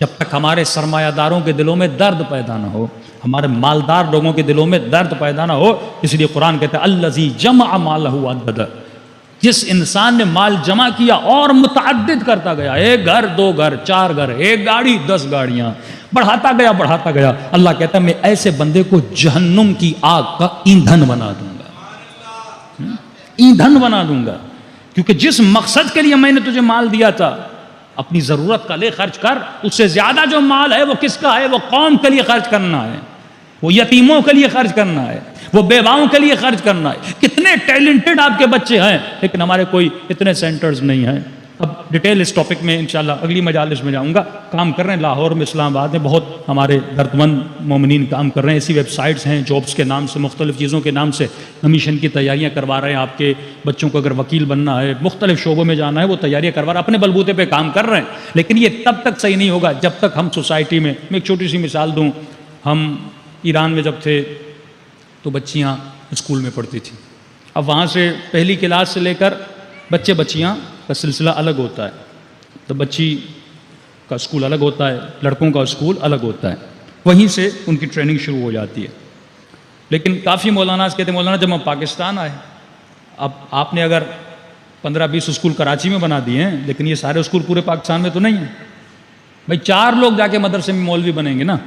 جب تک ہمارے سرمایہ داروں کے دلوں میں درد پیدا نہ ہو، ہمارے مالدار لوگوں کے دلوں میں درد پیدا نہ ہو، اس لیے قرآن کہتا ہے الذی جمع مالہ وعددہ، جس انسان نے مال جمع کیا اور متعدد کرتا گیا، 1 گھر 2 گھر 4 گھر، 1 گاڑی 10 گاڑیاں، بڑھاتا گیا، اللہ کہتا ہے میں ایسے بندے کو جہنم کی آگ کا ایندھن بنا دوں گا، ایندھن بنا دوں گا، کیونکہ جس مقصد کے لیے میں نے تجھے مال دیا تھا، اپنی ضرورت کا لے خرچ کر، اس سے زیادہ جو مال ہے وہ کس کا ہے؟ وہ قوم کے لیے خرچ کرنا ہے، وہ یتیموں کے لیے خرچ کرنا ہے، وہ بیواؤں کے لیے خرچ کرنا ہے۔ کتنے ٹیلنٹڈ آپ کے بچے ہیں، لیکن ہمارے کوئی اتنے سینٹرز نہیں ہیں۔ اب ڈیٹیل اس ٹاپک میں انشاءاللہ اگلی مجالس میں جاؤں گا۔ کام کر رہے ہیں لاہور میں، اسلام آباد میں بہت ہمارے دردمند مومنین کام کر رہے ہیں، ایسی ویب سائٹس ہیں جابس کے نام سے، مختلف چیزوں کے نام سے کمیشن کی تیاریاں کروا رہے ہیں۔ آپ کے بچوں کو اگر وکیل بننا ہے، مختلف شعبوں میں جانا ہے، وہ تیاریاں کروا رہے ہیں، اپنے بلبوتے پہ کام کر رہے ہیں، لیکن یہ تب تک صحیح نہیں ہوگا جب تک ہم سوسائٹی میں ایک چھوٹی سی مثال دوں۔ ہم ایران میں جب تھے تو بچیاں اسکول میں پڑھتی تھیں، اب وہاں سے پہلی کلاس سے لے کر بچے بچیاں کا سلسلہ الگ ہوتا ہے، تو بچی کا اسکول الگ ہوتا ہے، لڑکوں کا اسکول الگ ہوتا ہے، وہیں سے ان کی ٹریننگ شروع ہو جاتی ہے۔ لیکن کافی مولاناز کہتے ہیں مولانا جب ہم پاکستان آئے، اب آپ نے اگر 15-20 اسکول کراچی میں بنا دیے ہیں، لیکن یہ سارے اسکول پورے پاکستان میں تو نہیں ہیں۔ بھائی 4 لوگ جا کے مدرسے میں مولوی بنیں گے نا،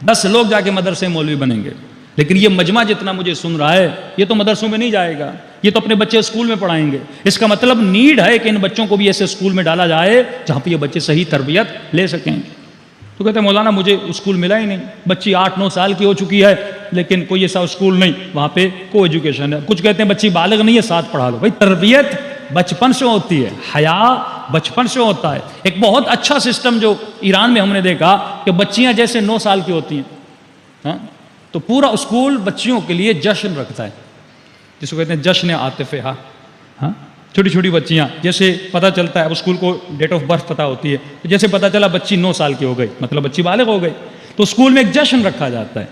10 لوگ جا کے مدرسے میں مولوی بنیں گے، لیکن یہ مجمع جتنا مجھے سن رہا ہے یہ تو مدرسوں میں نہیں جائے گا، یہ تو اپنے بچے اسکول میں پڑھائیں گے۔ اس کا مطلب نیڈ ہے کہ ان بچوں کو بھی ایسے اسکول میں ڈالا جائے جہاں پہ یہ بچے صحیح تربیت لے سکیں۔ تو کہتے ہیں مولانا مجھے اسکول ملا ہی نہیں، بچی 8-9 سال کی ہو چکی ہے لیکن کوئی ایسا اسکول نہیں، وہاں پہ کو ایجوکیشن ہے۔ کچھ کہتے ہیں بچی بالغ نہیں ہے، ساتھ پڑھا لو۔ بھائی تربیت بچپن سے ہوتی ہے، حیا بچپن سے ہوتا ہے۔ ایک بہت اچھا سسٹم جو ایران میں ہم نے دیکھا کہ بچیاں جیسے 9 سال کی ہوتی ہیں تو پورا اسکول بچیوں کے لیے جشن رکھتا ہے، جس کو کہتے ہیں جشن عاطفہ۔ چھوٹی چھوٹی بچیاں جیسے پتہ چلتا ہے، اب اسکول کو ڈیٹ آف برتھ پتہ ہوتی ہے، جیسے پتہ چلا بچی 9 سال کی ہو گئی مطلب بچی بالغ ہو گئی، تو اسکول میں ایک جشن رکھا جاتا ہے،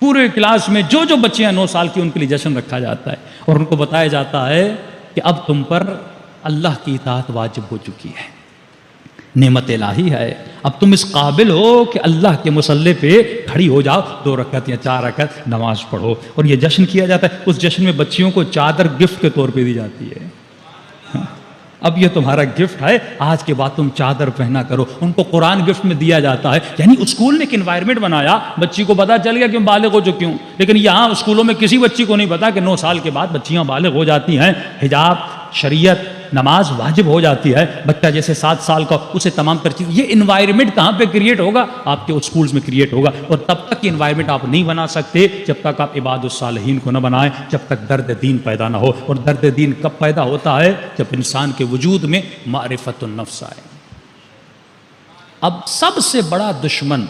پورے کلاس میں جو جو بچیاں 9 سال کی ان کے لیے جشن رکھا جاتا ہے، اور ان کو بتایا جاتا ہے کہ اب تم پر اللہ کی اطاعت واجب ہو چکی ہے، نعمت الہی ہے، اب تم اس قابل ہو کہ اللہ کے مصلی پہ کھڑی ہو جاؤ، 2 رکعت یا 4 رکعت نماز پڑھو۔ اور یہ جشن کیا جاتا ہے، اس جشن میں بچیوں کو چادر گفٹ کے طور پہ دی جاتی ہے۔ اب یہ تمہارا گفٹ ہے، آج کے بعد تم چادر پہنا کرو۔ ان کو قرآن گفٹ میں دیا جاتا ہے، یعنی اسکول نے ایک انوائرمنٹ بنایا، بچی کو پتا چل گیا کہ بالغ ہو چکی ہوں، لیکن یہاں اسکولوں میں کسی بچی کو نہیں پتا کہ 9 سال کے بعد بچیاں بالغ ہو جاتی ہیں، حجاب شریعت نماز واجب ہو جاتی ہے، بچہ جیسے 7 سال کا اسے تمام تر چیز۔ یہ انوائرمنٹ کہاں پہ کریٹ ہوگا؟ آپ کے اسکولز میں کریٹ ہوگا، اور تب تک یہ انوائرمنٹ آپ نہیں بنا سکتے جب تک آپ عباد الصالحین کو نہ بنائیں، جب تک درد دین پیدا نہ ہو۔ اور درد دین کب پیدا ہوتا ہے؟ جب انسان کے وجود میں معرفت النفس آئے۔ اب سب سے بڑا دشمن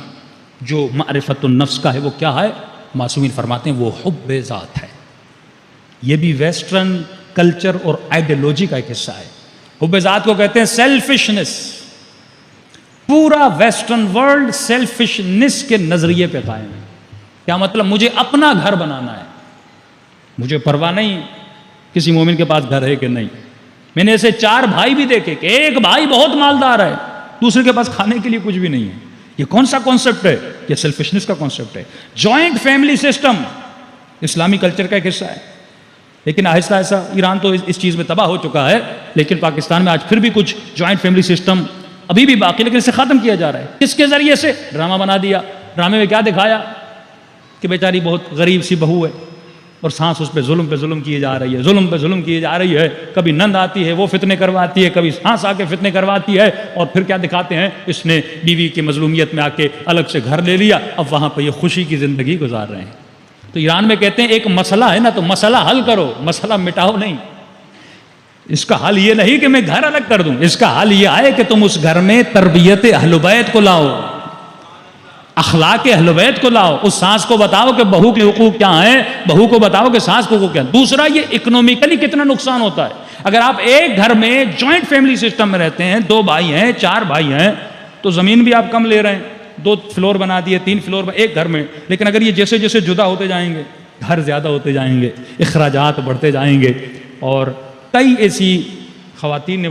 جو معرفت النفس کا ہے وہ کیا ہے؟ معصومین فرماتے ہیں وہ حب ذات ہے۔ یہ بھی ویسٹرن کلچر اور آئیڈیالوجی کا ایک حصہ ہے۔ حب ذات کو کہتے ہیں سیلفشنس۔ پورا ویسٹرن ورلڈ سیلفشنس کے نظریے پہ قائم ہے۔ کیا مطلب؟ مجھے اپنا گھر بنانا ہے، مجھے پرواہ نہیں کسی مومن کے پاس گھر ہے کہ نہیں۔ میں نے ایسے 4 بھائی بھی دیکھے کہ ایک بھائی بہت مالدار ہے، دوسرے کے پاس کھانے کے لیے کچھ بھی نہیں ہے۔ یہ کون سا کانسیپٹ ہے؟ یہ سیلفشنس کا کانسیپٹ ہے۔ جوائنٹ فیملی سسٹم اسلامی کلچر کا ایک حصہ ہے، لیکن آہستہ آہستہ ایران تو اس چیز میں تباہ ہو چکا ہے، لیکن پاکستان میں آج پھر بھی کچھ جوائنٹ فیملی سسٹم ابھی بھی باقی، لیکن اسے ختم کیا جا رہا ہے۔ کس کے ذریعے سے؟ ڈرامہ بنا دیا۔ ڈرامے میں کیا دکھایا کہ بیچاری بہت غریب سی بہو ہے اور سانس اس پہ ظلم کیے جا رہی ہے، ظلم کیے جا رہی ہے، کبھی نند آتی ہے وہ فتنے کرواتی ہے، کبھی سانس آ کے فتنے کرواتی ہے، اور پھر کیا دکھاتے ہیں؟ اس نے بیوی کی مظلومیت میں آ کے الگ سے گھر لے لیا، اب وہاں پہ یہ خوشی کی زندگی گزار رہے ہیں۔ تو ایران میں کہتے ہیں ایک مسئلہ ہے نا تو مسئلہ حل کرو، مسئلہ مٹاؤ نہیں۔ اس کا حل یہ نہیں کہ میں گھر الگ کر دوں، اس کا حل یہ ہے کہ تم اس گھر میں تربیت اہل بیت کو لاؤ، اخلاق اہل بیت کو لاؤ۔ اس ساس کو بتاؤ کہ بہو کے حقوق کیا ہیں، بہو کو بتاؤ کہ ساس کو حقوق کیا ہیں۔ دوسرا، یہ اکنومیکلی کتنا نقصان ہوتا ہے۔ اگر آپ ایک گھر میں جوائنٹ فیملی سسٹم میں رہتے ہیں، 2 بھائی ہیں 4 بھائی ہیں، تو زمین بھی آپ کم لے رہے ہیں، 2 فلور بنا دیے 3 فلور ایک گھر میں۔ لیکن اگر یہ جیسے جیسے جدا ہوتے جائیں گے، گھر زیادہ ہوتے جائیں گے، اخراجات بڑھتے جائیں گے، اور کئی ایسی خواتین نے